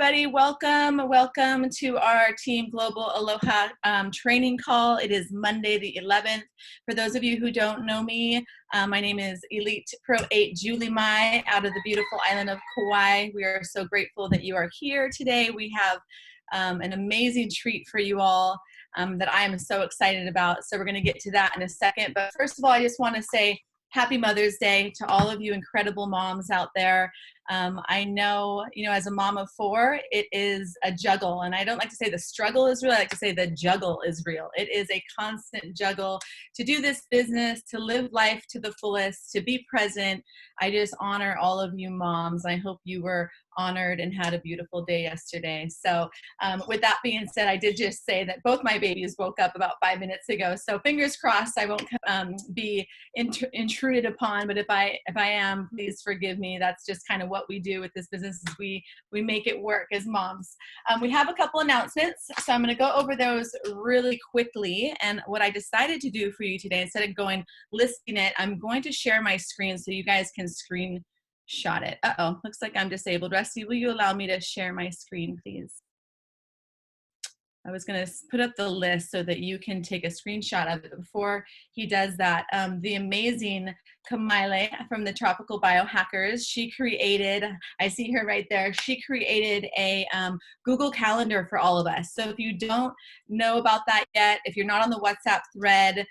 everybody. Welcome to our Team Global Aloha training call. It is Monday the 11th. For those of you who don't know me, my name is Elite Pro 8 Julie Mai out of the beautiful island of Kauai. We are so grateful that you are here today. We have an amazing treat for you all that I am so excited about. So we're going to get to that in a second. But first of all, I just want to say Happy Mother's Day to all of you incredible moms out there. I know, as a mom of four, it is a juggle. And I don't like to say the struggle is real. I like to say the juggle is real. It is a constant juggle to do this business, to live life to the fullest, to be present. I just honor all of you moms. I hope you were honored and had a beautiful day yesterday. So with that being said, I did just say that both my babies woke up about 5 minutes ago. So fingers crossed I won't be intruded upon. But if I am, please forgive me. That's just kind of what we do with this business, is we make it work as moms. We have a couple announcements, so I'm going to go over those really quickly. And what I decided to do for you today, instead of listing it, I'm going to share my screen so you guys can screenshot it. Looks like I'm disabled. Rusty, will you allow me to share my screen, please? I was going to put up the list so that you can take a screenshot of it. Before he does that, the amazing Kamaile from the Tropical Biohackers, she created, I see her right there, she created a Google Calendar for all of us. So if you don't know about that yet, if you're not on the WhatsApp thread,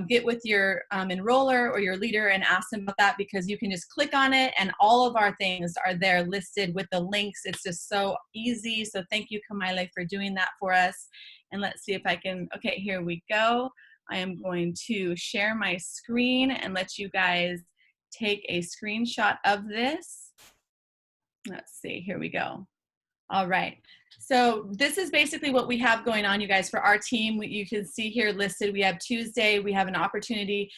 get with your enroller or your leader and ask them about that, because you can just click on it and all of our things are there listed with the links. It's just so easy. So thank you, Kamaile, for doing that for us. And let's see if I can, okay, here we go. I am going to share my screen and let you guys take a screenshot of this. Let's see, here we go. All right, so this is basically what we have going on, you guys, for our team. You can see here listed, we have Tuesday, we have an opportunity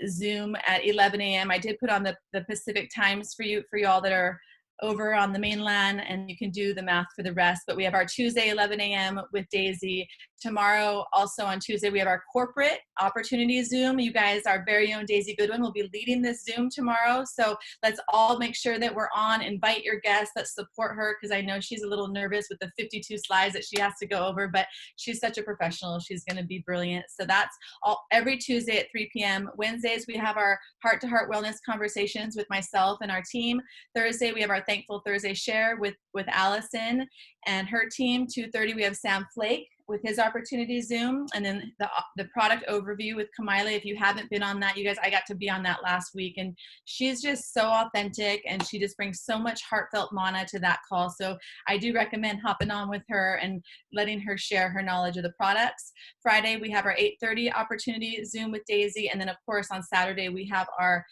Zoom at 11 a.m. I did put on the Pacific times for you all that are over on the mainland, and you can do the math for the rest. But we have our Tuesday 11 a.m. with Daisy. Tomorrow, also on Tuesday, we have our corporate opportunity Zoom. You guys, our very own Daisy Goodwin will be leading this Zoom tomorrow. So let's all make sure that we're on. Invite your guests. Let's support her, because I know she's a little nervous with the 52 slides that she has to go over, but she's such a professional. She's going to be brilliant. So that's all every Tuesday at 3 p.m. Wednesdays, we have our heart-to-heart wellness conversations with myself and our team. Thursday, we have our Thankful Thursday share with Allison and her team. 2:30, we have Sam Flake with his opportunity Zoom, and then the product overview with Kamaile. If you haven't been on that, you guys, I got to be on that last week, and she's just so authentic, and she just brings so much heartfelt mana to that call. So I do recommend hopping on with her and letting her share her knowledge of the products. Friday, we have our 8:30 opportunity Zoom with Daisy, and then of course on Saturday we have our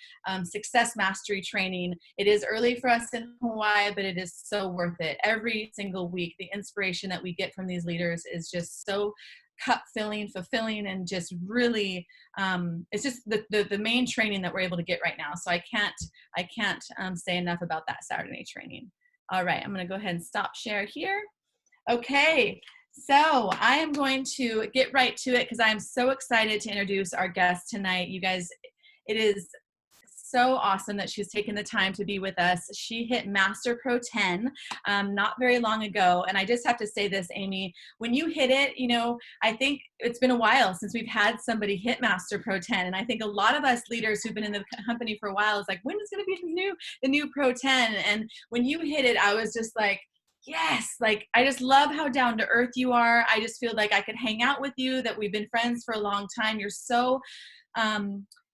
success mastery training. It is early for us in Hawaii, but it is so worth it. Every single week, the inspiration that we get from these leaders is just so cup filling, fulfilling, and just really it's just the main training that we're able to get right now. So I can't say enough about that Saturday training. All right, I'm going to go ahead and stop share here. Okay, so I am going to get right to it, because I am so excited to introduce our guest tonight. You guys, it is so awesome that she's taken the time to be with us. She hit Master Pro 10 not very long ago. And I just have to say this, Amy, when you hit it, I think it's been a while since we've had somebody hit Master Pro 10. And I think a lot of us leaders who've been in the company for a while is like, when is going to be the new Pro 10? And when you hit it, I was just like, yes, like, I just love how down to earth you are. I just feel like I could hang out with you, that we've been friends for a long time. You're so,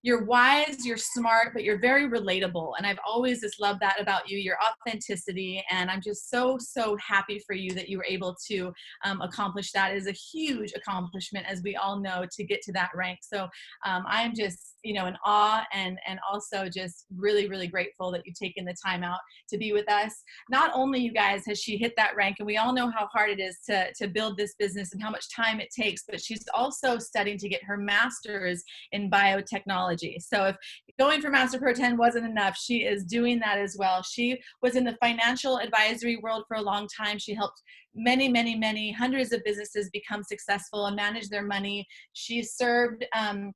you're wise, you're smart, but you're very relatable. And I've always just loved that about you, your authenticity. And I'm just so, so happy for you that you were able to accomplish that. It is a huge accomplishment, as we all know, to get to that rank. So I am just, in awe, and also just really, really grateful that you've taken the time out to be with us. Not only, you guys, has she hit that rank, and we all know how hard it is to build this business and how much time it takes, but she's also studying to get her master's in biotechnology. So if going for Master Pro 10 wasn't enough, she is doing that as well. She was in the financial advisory world for a long time. She helped many, many, many hundreds of businesses become successful and manage their money. She served, I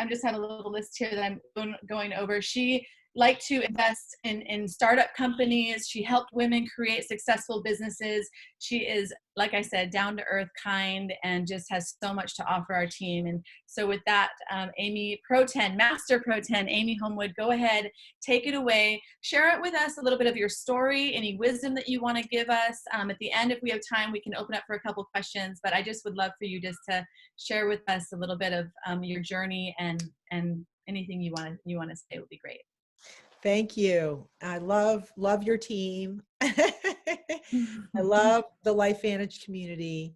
just have a little list here that I'm going over. She liked to invest in startup companies. She helped women create successful businesses. She is, like I said, down to earth, kind, and just has so much to offer our team. And so with that, Amy Pro 10, Master Pro 10, Amy Holmwood, go ahead, take it away. Share it with us a little bit of your story, any wisdom that you want to give us. At the end, if we have time, we can open up for a couple questions, but I just would love for you just to share with us a little bit of your journey, and anything you want to say would be great. Thank you. I love your team. I love the LifeVantage community.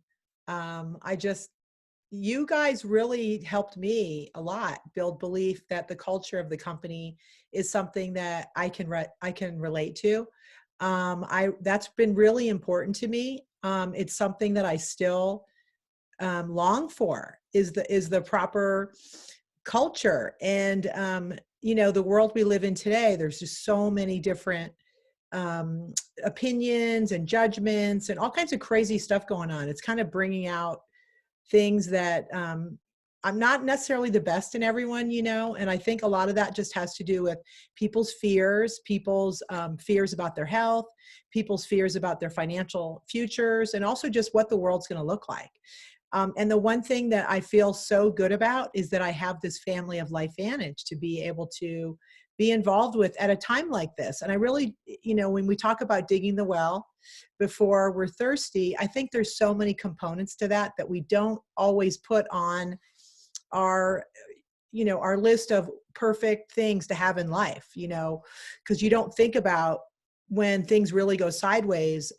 You guys really helped me a lot build belief that the culture of the company is something that I can relate to. That's been really important to me. It's something that I still long for, is the proper culture. And the world we live in today, there's just so many different opinions and judgments and all kinds of crazy stuff going on. It's kind of bringing out things that I'm not necessarily the best in everyone, and I think a lot of that just has to do with people's fears about their health, people's fears about their financial futures, and also just what the world's going to look like. And the one thing that I feel so good about is that I have this family of LifeVantage to be able to be involved with at a time like this. And I really, when we talk about digging the well before we're thirsty, I think there's so many components to that we don't always put on our list of perfect things to have in life, because you don't think about when things really go sideways,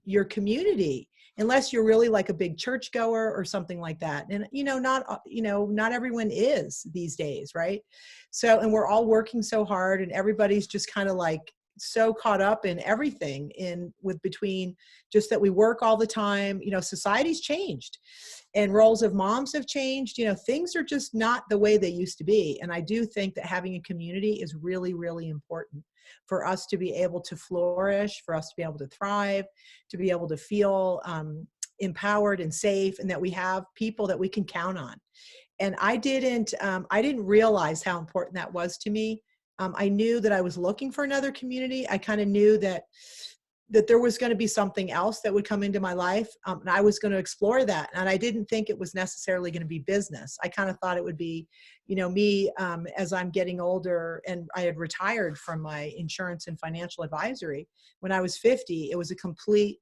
your community, unless you're really like a big churchgoer or something like that. And, not everyone is these days. Right. So, and we're all working so hard, and everybody's just kind of like so caught up in everything between just that we work all the time. Society's changed and roles of moms have changed. Things are just not the way they used to be. And I do think that having a community is really, really important for us to be able to flourish, for us to be able to thrive, to be able to feel empowered and safe, and that we have people that we can count on. And I didn't realize how important that was to me. I knew that I was looking for another community. I kind of knew that there was going to be something else that would come into my life, and I was going to explore that. And I didn't think it was necessarily going to be business. I kind of thought it would be, me as I'm getting older, and I had retired from my insurance and financial advisory when I was 50. It was a complete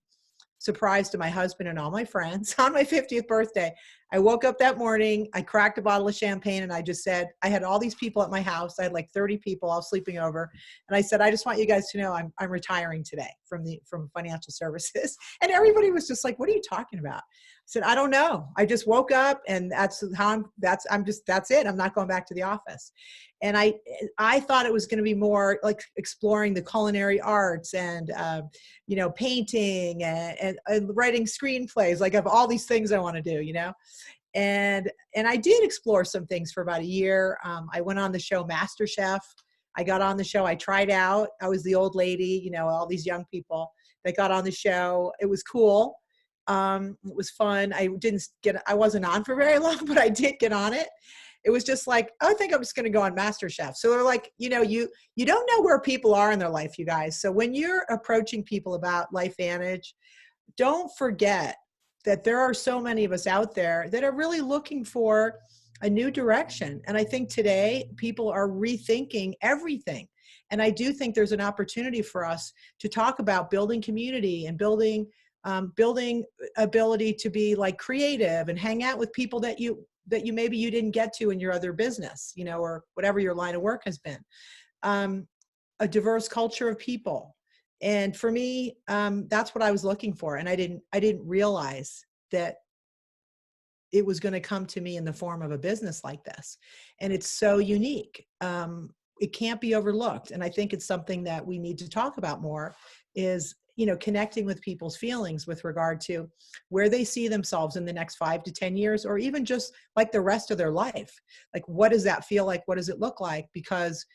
surprise to my husband and all my friends. On my 50th birthday, I woke up that morning, I cracked a bottle of champagne, and I just said, I had all these people at my house. I had like 30 people all sleeping over. And I said, I just want you guys to know I'm retiring today from financial services. And everybody was just like, what are you talking about? I said, I don't know. I just woke up, and that's it. I'm not going back to the office. And I thought it was going to be more like exploring the culinary arts and, painting and writing screenplays. Like I have all these things I want to do, and I did explore some things for about a year. I went on the show MasterChef. I got on the show. I tried out. I was the old lady, all these young people that got on the show. It was cool. It was fun. I wasn't on for very long, but I did get on it. It was just like, oh, I think I'm just going to go on MasterChef. So they're like, you don't know where people are in their life, you guys. So when you're approaching people about LifeVantage, don't forget that there are so many of us out there that are really looking for a new direction. And I think today people are rethinking everything. And I do think there's an opportunity for us to talk about building community and building ability to be like creative and hang out with people that you maybe you didn't get to in your other business, or whatever your line of work has been. A diverse culture of people. And for me, that's what I was looking for. And I didn't realize that it was going to come to me in the form of a business like this. And it's so unique. It can't be overlooked. And I think it's something that we need to talk about more, is connecting with people's feelings with regard to where they see themselves in the next 5 to 10 years, or even just like the rest of their life. Like, what does that feel like? What does it look like? Because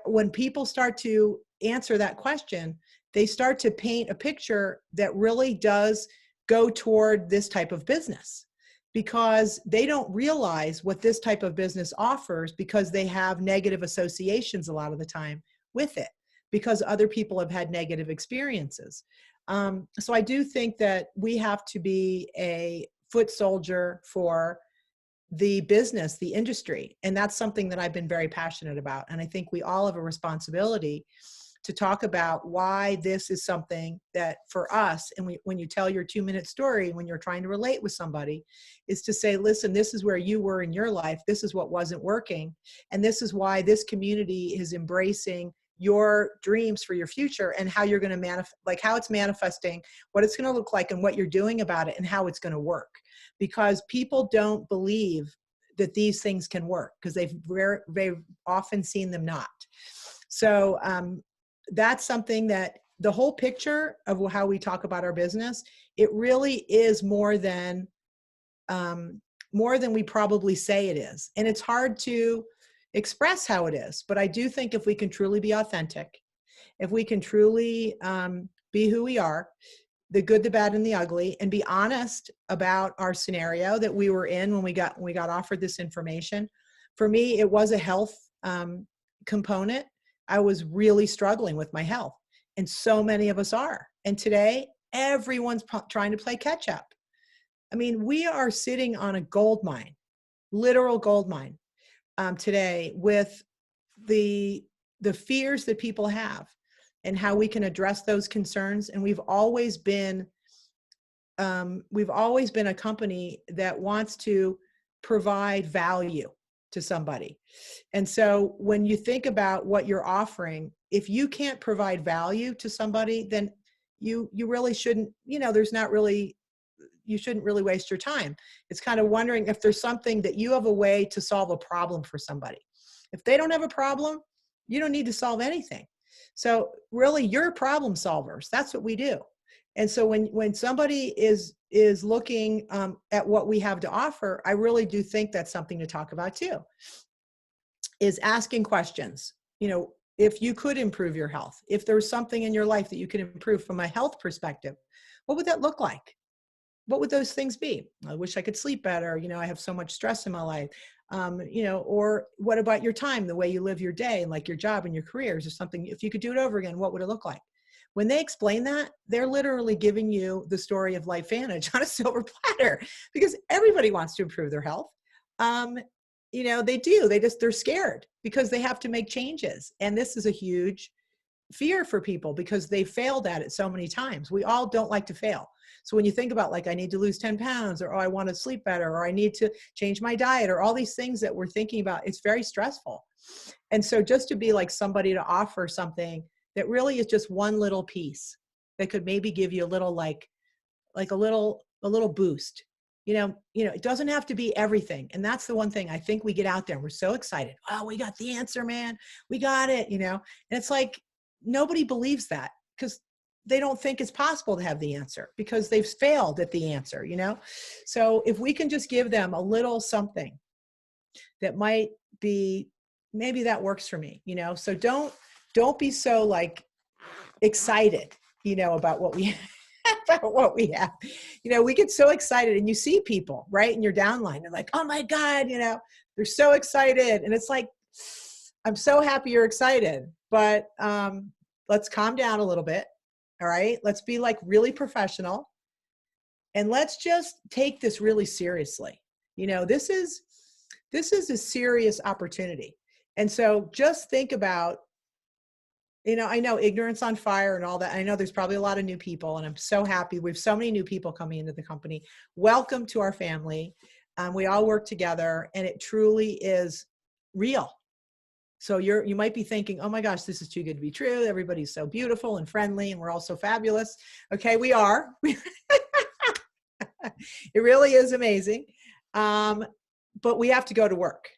when people start to answer that question, they start to paint a picture that really does go toward this type of business, because they don't realize what this type of business offers, because they have negative associations a lot of the time with it because other people have had negative experiences. So I do think that we have to be a foot soldier for the business, the industry. And that's something that I've been very passionate about. And I think we all have a responsibility to talk about why this is something that for us, and when you tell your 2-minute story, when you're trying to relate with somebody, is to say, listen, this is where you were in your life. This is what wasn't working. And this is why this community is embracing your dreams for your future and how you're going to manifest, like how it's manifesting, what it's going to look like and what you're doing about it and how it's going to work. Because people don't believe that these things can work because they've often seen them not. So that's something that the whole picture of how we talk about our business, it really is more than we probably say it is. And it's hard to express how it is. But I do think if we can truly be authentic, if we can truly be who we are, the good, the bad, and the ugly, and be honest about our scenario that we were in when we got offered this information. For me, it was a health component. I was really struggling with my health, and so many of us are. And today, everyone's trying to play catch up. I mean, we are sitting on a gold mine, literal gold mine today with the fears that people have and how we can address those concerns. And we've always been a company that wants to provide value to somebody. And so when you think about what you're offering, if you can't provide value to somebody, then you really shouldn't, you shouldn't really waste your time. It's kind of wondering if there's something that you have a way to solve a problem for somebody. If they don't have a problem, you don't need to solve anything. So really, you're problem solvers. That's what we do. And so when somebody is looking at what we have to offer, I really do think that's something to talk about too, is asking questions. If you could improve your health, if there was something in your life that you could improve from a health perspective, what would that look like? What would those things be? I wish I could sleep better. I have so much stress in my life. Or what about your time, the way you live your day, and like your job and your careers or something? If you could do it over again, what would it look like? When they explain that, they're literally giving you the story of LifeVantage on a silver platter, because everybody wants to improve their health. They do. They're scared because they have to make changes. And this is a huge fear for people because they failed at it so many times. We all don't like to fail. So when you think about, like, I need to lose 10 pounds, or I want to sleep better, or I need to change my diet, or all these things that we're thinking about, it's very stressful. And so just to be like somebody to offer something that really is just one little piece that could maybe give you a little, like a little boost, it doesn't have to be everything. And that's the one thing I think we get out there and we're so excited. Oh, we got the answer, man. We got it, and it's like, nobody believes that because they don't think it's possible to have the answer because they've failed at the answer, So if we can just give them a little something that might be, maybe that works for me, So don't be so like excited, about what we about what we have. We get so excited, and you see people right in your downline. They're like, oh my God, they're so excited. And it's like, I'm so happy you're excited, but let's calm down a little bit. All right. Let's be like really professional, and let's just take this really seriously. This is a serious opportunity. And so just think about, I know ignorance on fire and all that. I know there's probably a lot of new people, and I'm so happy. We have so many new people coming into the company. Welcome to our family. We all work together, and it truly is real. So you might be thinking, oh my gosh, this is too good to be true. Everybody's so beautiful and friendly, and we're all so fabulous. Okay, we are. It really is amazing. But we have to go to work.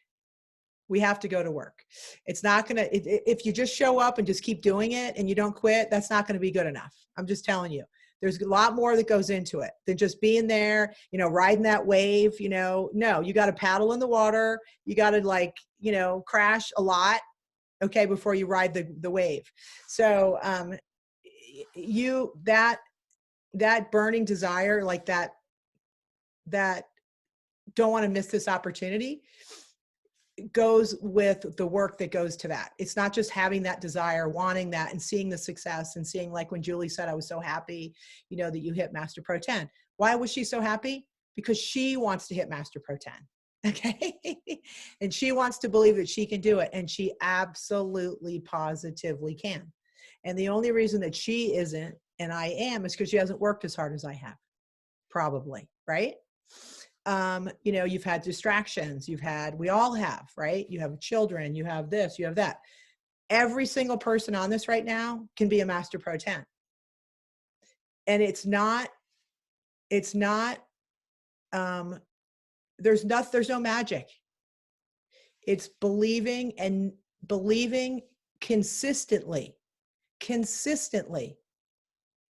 We have to go to work. It's not going to, if you just show up and just keep doing it and you don't quit, that's not going to be good enough. I'm just telling you. There's a lot more that goes into it than just being there, riding that wave, no, you got to paddle in the water. You got to crash a lot, okay, before you ride the wave. So that burning desire, like that don't want to miss this opportunity, goes with the work that goes to that. It's not just having that desire, wanting that, and seeing the success, and seeing, like when Julie said, I was so happy, you know, that you hit Master Pro 10. Why was she so happy? Because she wants to hit Master Pro 10. Okay. And she wants to believe that she can do it. And she absolutely positively can. And the only reason that she isn't, and I am, is because she hasn't worked as hard as I have, probably. Right. You know, you've had distractions, we all have, right? You have children, you have this, you have that. Every single person on this right now can be a Master Pro 10. And there's no magic. It's believing consistently,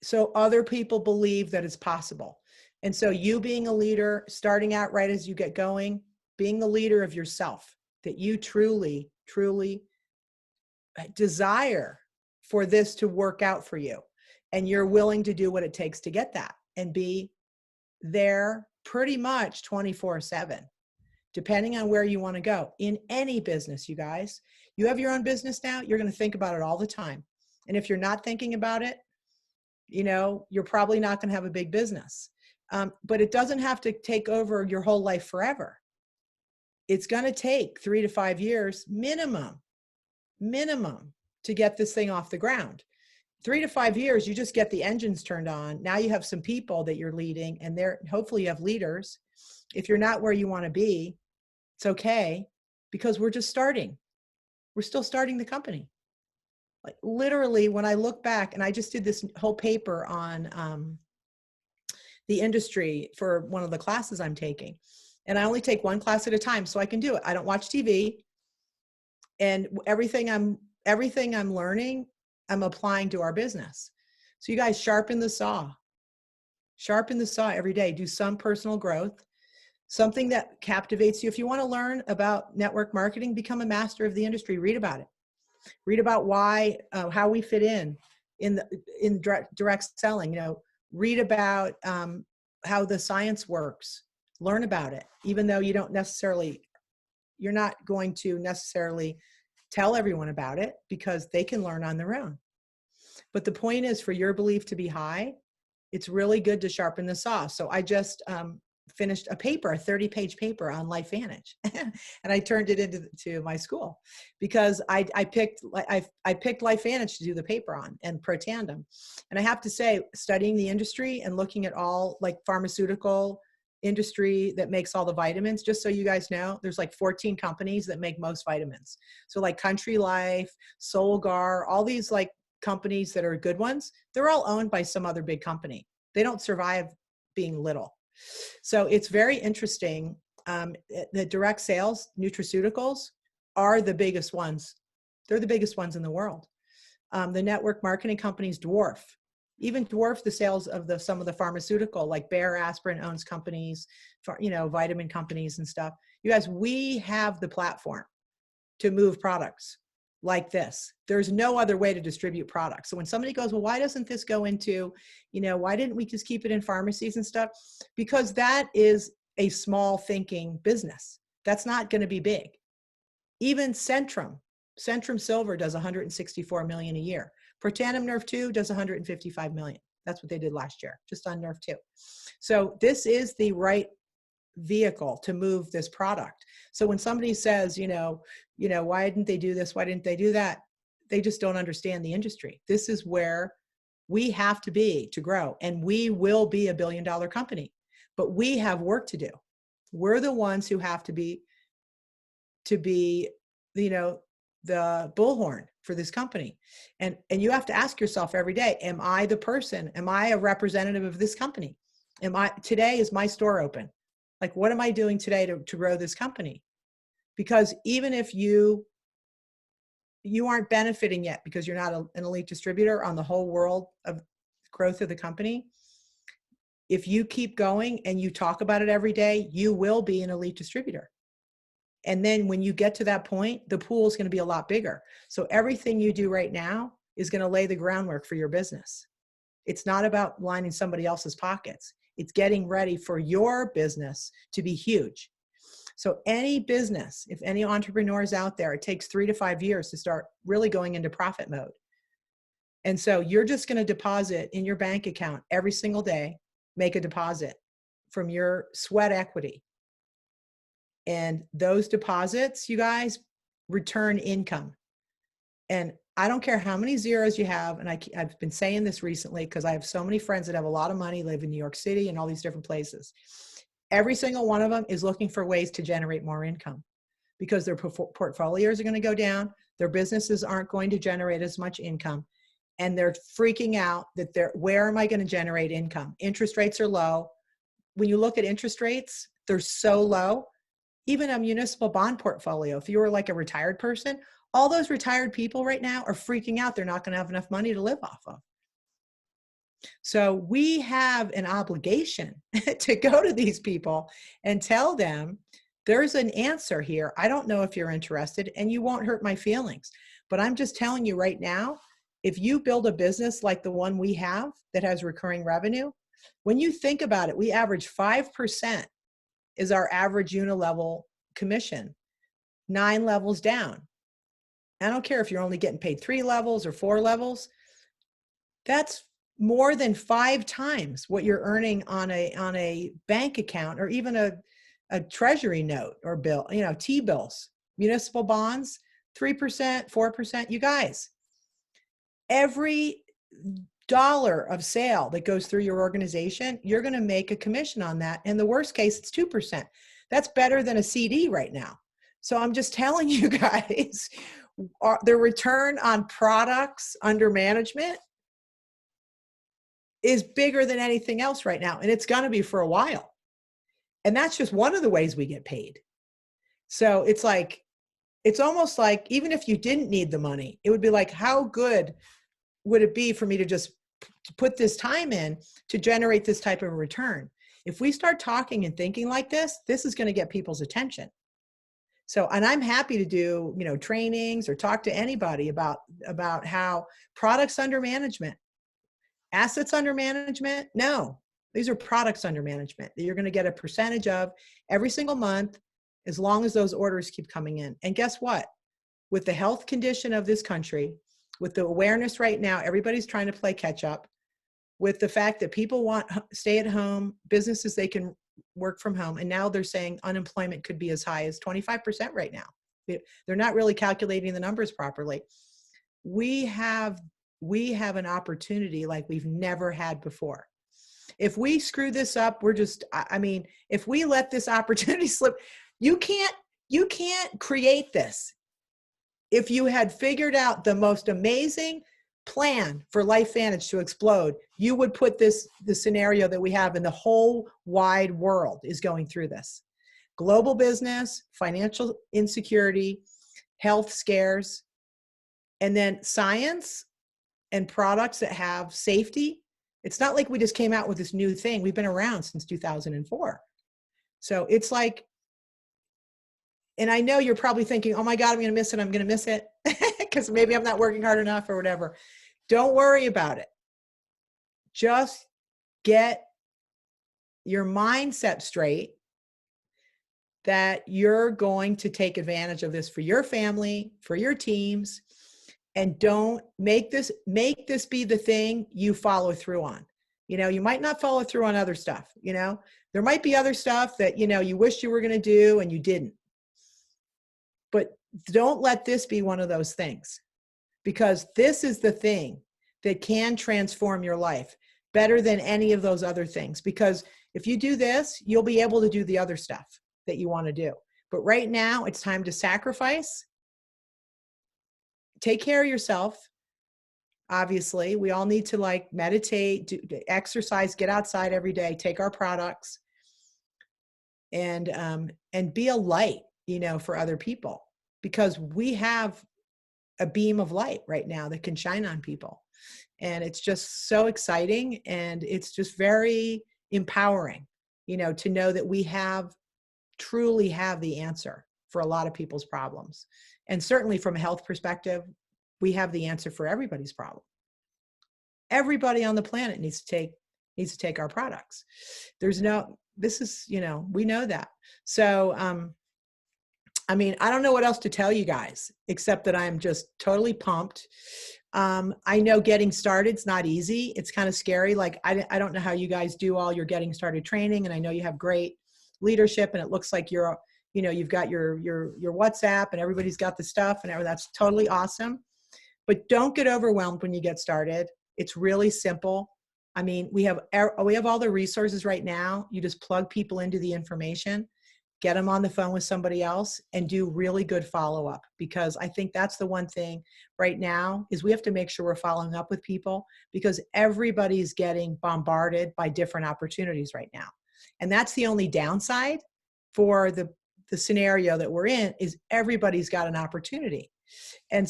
so other people believe that it's possible. And so you being a leader, starting out right as you get going, being the leader of yourself, that you truly, truly desire for this to work out for you. And you're willing to do what it takes to get that and be there pretty much 24/7, depending on where you want to go in any business, you guys. You have your own business now, you're going to think about it all the time. And if you're not thinking about it, you know, you're probably not going to have a big business. But it doesn't have to take over your whole life forever. It's going to take 3 to 5 years minimum to get this thing off the ground. 3 to 5 years, you just get the engines turned on. Now you have some people that you're leading, and hopefully you have leaders. If you're not where you want to be, it's okay, because we're just starting. We're still starting the company. Like literally, when I look back, and I just did this whole paper on the industry for one of the classes I'm taking. And I only take one class at a time, so I can do it. I don't watch TV. And everything I'm learning, I'm applying to our business. So you guys sharpen the saw every day. Do some personal growth, something that captivates you. If you want to learn about network marketing, become a master of the industry. Read about it. Read about why, how we fit in direct selling. You know, read about how the science works. Learn about it, even though you're not going to necessarily tell everyone about it, because they can learn on their own. But the point is, for your belief to be high, it's really good to sharpen the saw. So I just finished a 30-page paper on LifeVantage, and I turned it into my school, because I picked LifeVantage to do the paper on, and Pro Tandem. And I have to say, studying the industry and looking at all, like, pharmaceutical industry that makes all the vitamins, just so you guys know, there's like 14 companies that make most vitamins. So like Country Life, Solgar, all these like companies that are good ones, they're all owned by some other big company. They don't survive being little. So it's very interesting. The direct sales, nutraceuticals, are the biggest ones. They're the biggest ones in the world. The network marketing companies dwarf the sales of some of the pharmaceutical, like Bayer Aspirin owns companies, vitamin companies and stuff. You guys, we have the platform to move products like this. There's no other way to distribute products. So when somebody goes, well, why doesn't this go into, why didn't we just keep it in pharmacies and stuff? Because that is a small thinking business. That's not going to be big. Even Centrum Silver does 164 million a year. Protandim Nerve 2 does 155 million. That's what they did last year, just on Nerve 2. So this is the right vehicle to move this product. So when somebody says, why didn't they do this? Why didn't they do that? They just don't understand the industry. This is where we have to be to grow, and we will be $1 billion company, but we have work to do. We're the ones who have to be, the bullhorn for this company. And you have to ask yourself every day, am I the person? Am I a representative of this company? Today is my store open? Like, what am I doing today to grow this company? Because even if you aren't benefiting yet, because you're not an elite distributor on the whole world of growth of the company, if you keep going and you talk about it every day, you will be an elite distributor. And then when you get to that point, the pool is going to be a lot bigger. So everything you do right now is going to lay the groundwork for your business. It's not about lining somebody else's pockets. It's getting ready for your business to be huge. So any business, if any entrepreneurs out there, it takes 3 to 5 years to start really going into profit mode. And so you're just going to deposit in your bank account every single day, make a deposit from your sweat equity. And those deposits, you guys, return income. And I don't care how many zeros you have. And I've been saying this recently because I have so many friends that have a lot of money, live in New York City and all these different places. Every single one of them is looking for ways to generate more income because their portfolios are going to go down. Their businesses aren't going to generate as much income. And they're freaking out that where am I going to generate income? Interest rates are low. When you look at interest rates, they're so low. Even a municipal bond portfolio, if you were like a retired person, all those retired people right now are freaking out. They're not going to have enough money to live off of. So we have an obligation to go to these people and tell them there's an answer here. I don't know if you're interested and you won't hurt my feelings, but I'm just telling you right now, if you build a business like the one we have that has recurring revenue, when you think about it, we average 5% is our average unilevel commission, 9 levels down. I don't care if you're only getting paid 3 levels or 4 levels. That's more than 5 times what you're earning on a bank account or even a treasury note or bill, T-bills, municipal bonds, 3%, 4%. You guys, every dollar of sale that goes through your organization, you're going to make a commission on that. In the worst case, it's 2%. That's better than a CD right now. So I'm just telling you guys, the return on products under management is bigger than anything else right now. And it's going to be for a while. And that's just one of the ways we get paid. So it's almost like, even if you didn't need the money, it would be like, how good would it be for me to just put this time in to generate this type of return? If we start talking and thinking like this is going to get people's attention. So, and I'm happy to do, trainings or talk to anybody about how products under management, assets under management. No, these are products under management that you're going to get a percentage of every single month, as long as those orders keep coming in. And guess what? With the health condition of this country, with the awareness right now, everybody's trying to play catch up. With the fact that people want stay at home, businesses, they can work from home. And now they're saying unemployment could be as high as 25% right now. They're not really calculating the numbers properly. We have an opportunity like we've never had before. If we screw this up, if we let this opportunity slip, you can't create this. If you had figured out the most amazing plan for LifeVantage to explode, you would put the scenario that we have in the whole wide world is going through this. Global business, financial insecurity, health scares, and then science and products that have safety. It's not like we just came out with this new thing. We've been around since 2004. So it's like, and I know you're probably thinking, oh my God, I'm going to miss it. I'm going to miss it because maybe I'm not working hard enough or whatever. Don't worry about it. Just get your mindset straight that you're going to take advantage of this for your family, for your teams, and don't make this be the thing you follow through on. You might not follow through on other stuff. There might be other stuff that, you wish you were going to do and you didn't. But don't let this be one of those things, because this is the thing that can transform your life better than any of those other things. Because if you do this, you'll be able to do the other stuff that you want to do. But right now, it's time to sacrifice. Take care of yourself. Obviously, we all need to meditate, do exercise, get outside every day, take our products, and be a light, for other people, because we have a beam of light right now that can shine on people. And it's just so exciting. And it's just very empowering, to know that we truly have the answer for a lot of people's problems. And certainly from a health perspective, we have the answer for everybody's problem. Everybody on the planet needs to take our products. We know that. So, I mean, I don't know what else to tell you guys, except that I'm just totally pumped. I know getting started's not easy. It's kind of scary. Like, I don't know how you guys do all your getting started training. And I know you have great leadership, and it looks like you've got your WhatsApp and everybody's got the stuff and everything. That's totally awesome. But don't get overwhelmed when you get started. It's really simple. I mean, we have all the resources right now. You just plug people into the information, get them on the phone with somebody else, and do really good follow-up, because I think that's the one thing right now is we have to make sure we're following up with people, because everybody's getting bombarded by different opportunities right now. And that's the only downside for the scenario that we're in, is everybody's got an opportunity. And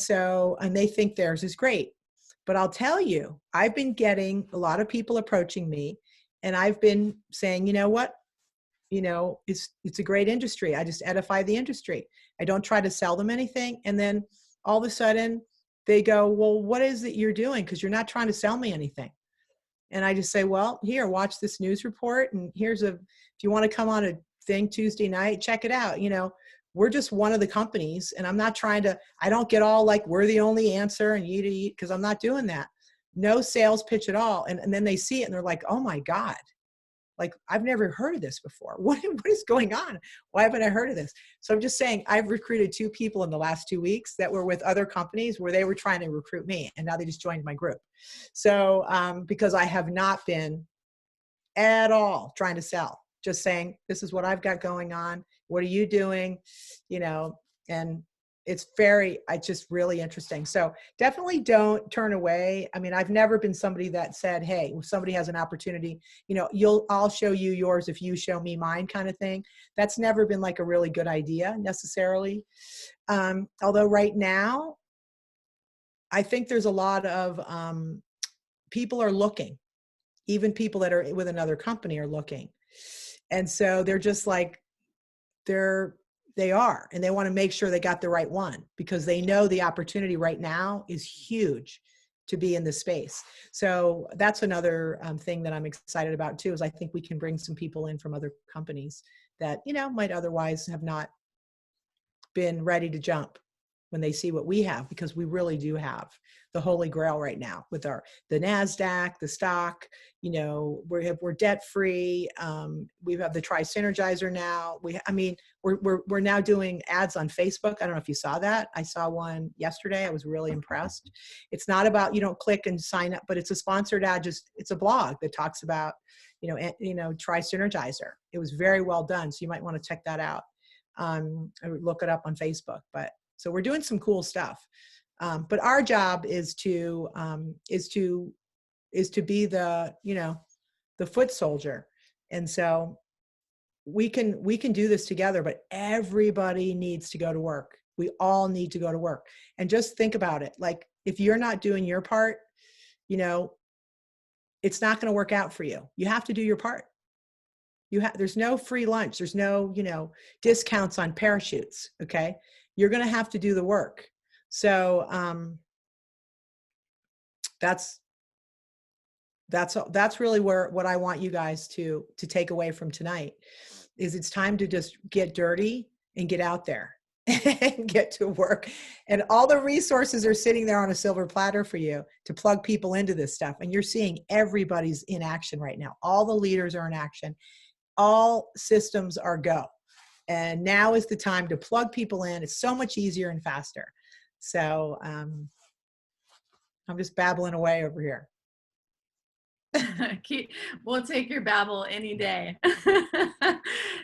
they think theirs is great. But I'll tell you, I've been getting a lot of people approaching me, and I've been saying, you know what? It's a great industry. I just edify the industry. I don't try to sell them anything. And then all of a sudden they go, well, what is it you're doing? Because you're not trying to sell me anything. And I just say, well, here, watch this news report. And if you want to come on a thing Tuesday night, check it out. We're just one of the companies, and I don't get all like, we're the only answer and you to eat, because I'm not doing that. No sales pitch at all. And then they see it and they're like, oh my God, like, I've never heard of this before. What is going on? Why haven't I heard of this? So I'm just saying, I've recruited 2 people in the last 2 weeks that were with other companies where they were trying to recruit me, and now they just joined my group. So because I have not been at all trying to sell, just saying, this is what I've got going on. What are you doing? And it's just really interesting. So definitely don't turn away. I mean, I've never been somebody that said, hey, if somebody has an opportunity, I'll show you yours if you show me mine, kind of thing. That's never been like a really good idea necessarily. Although right now, I think there's a lot of people are looking. Even people that are with another company are looking. And so they're just like, they are, and they want to make sure they got the right one, because they know the opportunity right now is huge to be in this space. So that's another thing that I'm excited about too, is I think we can bring some people in from other companies that, might otherwise have not been ready to jump when they see what we have, because we really do have the holy grail right now with the NASDAQ, the stock. We're debt free. We have the Tri Synergizer now. We're now doing ads on Facebook. I don't know if you saw that. I saw one yesterday. I was really impressed. It's not about, you don't click and sign up, but it's a sponsored ad. It's a blog that talks about, Tri Synergizer. It was very well done. So you might want to check that out. I would look it up on Facebook. So we're doing some cool stuff. But our job is to be the foot soldier. And so we can do this together, but everybody needs to go to work. We all need to go to work. And just think about it. Like, if you're not doing your part, it's not going to work out for you. You have to do your part. There's no free lunch. There's no, discounts on parachutes. Okay. You're going to have to do the work. So, that's really what I want you guys to take away from tonight, is it's time to just get dirty and get out there and get to work. And all the resources are sitting there on a silver platter for you to plug people into this stuff. And you're seeing everybody's in action right now. All the leaders are in action. All systems are go. And now is the time to plug people in. It's so much easier and faster. So I'm just babbling away over here. We'll take your babble any day.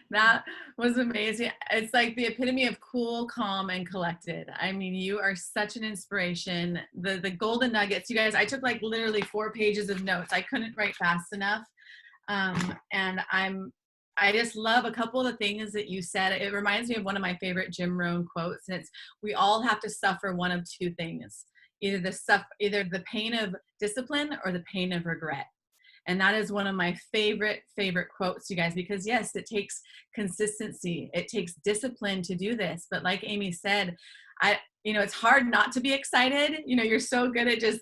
That was amazing. It's like the epitome of cool, calm, and collected. I mean, you are such an inspiration. The golden nuggets, you guys, I took like literally 4 pages of notes. I couldn't write fast enough. And I just love a couple of the things that you said. It reminds me of one of my favorite Jim Rohn quotes, and it's, we all have to suffer one of 2 things, either the pain of discipline or the pain of regret. And that is one of my favorite quotes, you guys, because yes, it takes consistency. It takes discipline to do this. But like Amy said, it's hard not to be excited. You're so good at just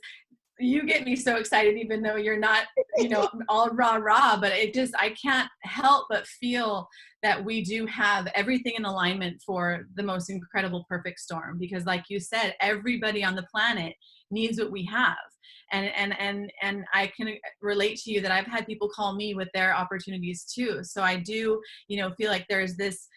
You get me so excited, even though you're not, you know, all rah, but it just, I can't help but feel that we do have everything in alignment for the most incredible perfect storm. Because like you said, everybody on the planet needs what we have. And I can relate to you that I've had people call me with their opportunities too. So I do, you know, feel like there's this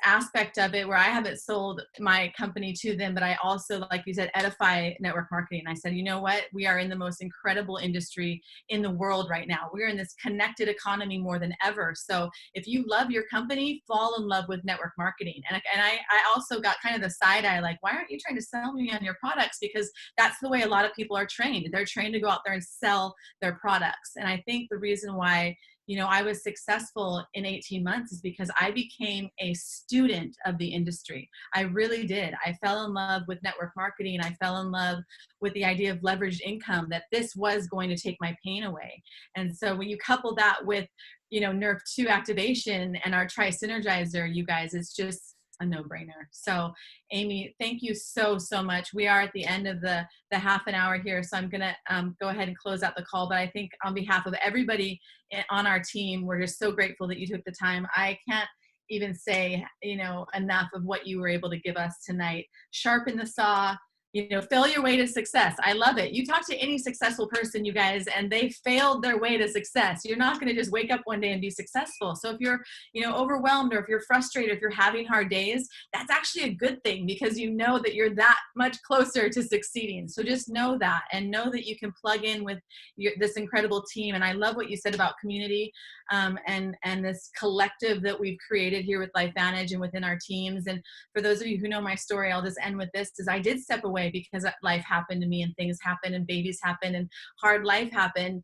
aspect of it where I haven't sold my company to them, but I also, like you said, edify network marketing. I said, you know what? We are in the most incredible industry in the world right now. We're in this connected economy more than ever. So if you love your company, fall in love with network marketing. And I also got kind of the side eye, like, why aren't you trying to sell me on your products? Because that's the way a lot of people are trained. They're trained to go out there and sell their products. And I think the reason why, you know, I was successful in 18 months is because I became a student of the industry. I really did. I fell in love with network marketing. I fell in love with the idea of leveraged income, that this was going to take my pain away. And so when you couple that with, you know, Nerve 2 activation and our Tri-Synergizer, you guys, it's just a no-brainer. So Amy, thank you so much. We are at the end of the half an hour here, so I'm gonna go ahead and close out the call. But I think on behalf of everybody on our team, we're just so grateful that you took the time. I can't even say, you know, enough of what you were able to give us tonight. Sharpen the saw, you know, fail your way to success. I love it. You talk to any successful person, you guys, and they failed their way to success. You're not going to just wake up one day and be successful. So if you're, you know, overwhelmed, or if you're frustrated, if you're having hard days, that's actually a good thing, because you know that you're that much closer to succeeding. So just know that, and know that you can plug in with this incredible team. And I love what you said about community, and this collective that we've created here with LifeVantage and within our teams. And for those of you who know my story, I'll just end with this, is I did step away because life happened to me, and things happened, and babies happened, and hard life happened.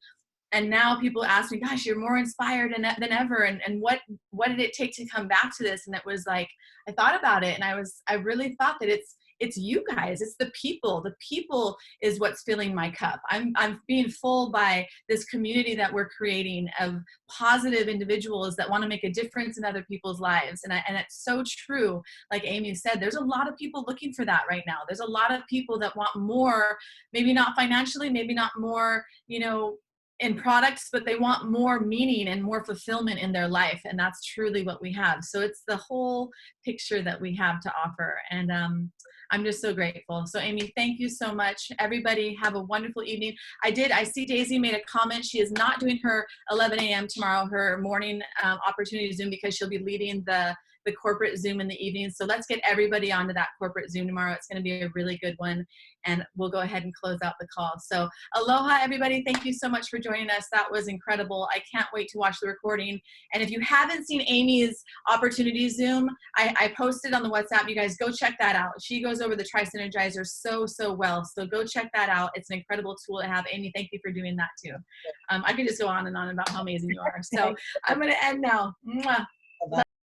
And now people ask me, gosh, you're more inspired than ever. And what did it take to come back to this? And it was like, I thought about it, and I really thought that it's you guys, it's the people. The people is what's filling my cup. I'm being full by this community that we're creating of positive individuals that want to make a difference in other people's lives. And it's so true. Like Amy said, there's a lot of people looking for that right now. There's a lot of people that want more, maybe not financially, maybe not more, you know, in products, but they want more meaning and more fulfillment in their life. And that's truly what we have. So it's the whole picture that we have to offer. And I'm just so grateful. So Amy, thank you so much. Everybody have a wonderful evening. I see Daisy made a comment. She is not doing her 11 a.m. tomorrow, her morning opportunity Zoom, because she'll be leading the corporate Zoom in the evening. So let's get everybody onto that corporate Zoom tomorrow. It's going to be a really good one. And we'll go ahead and close out the call. So aloha, everybody. Thank you so much for joining us. That was incredible. I can't wait to watch the recording. And if you haven't seen Amy's opportunity Zoom, I posted on the WhatsApp. You guys go check that out. She goes over the Tri-Synergizer so well. So go check that out. It's an incredible tool to have. Amy, thank you for doing that too. I could just go on and on about how amazing you are. So I'm going to end now. Mwah.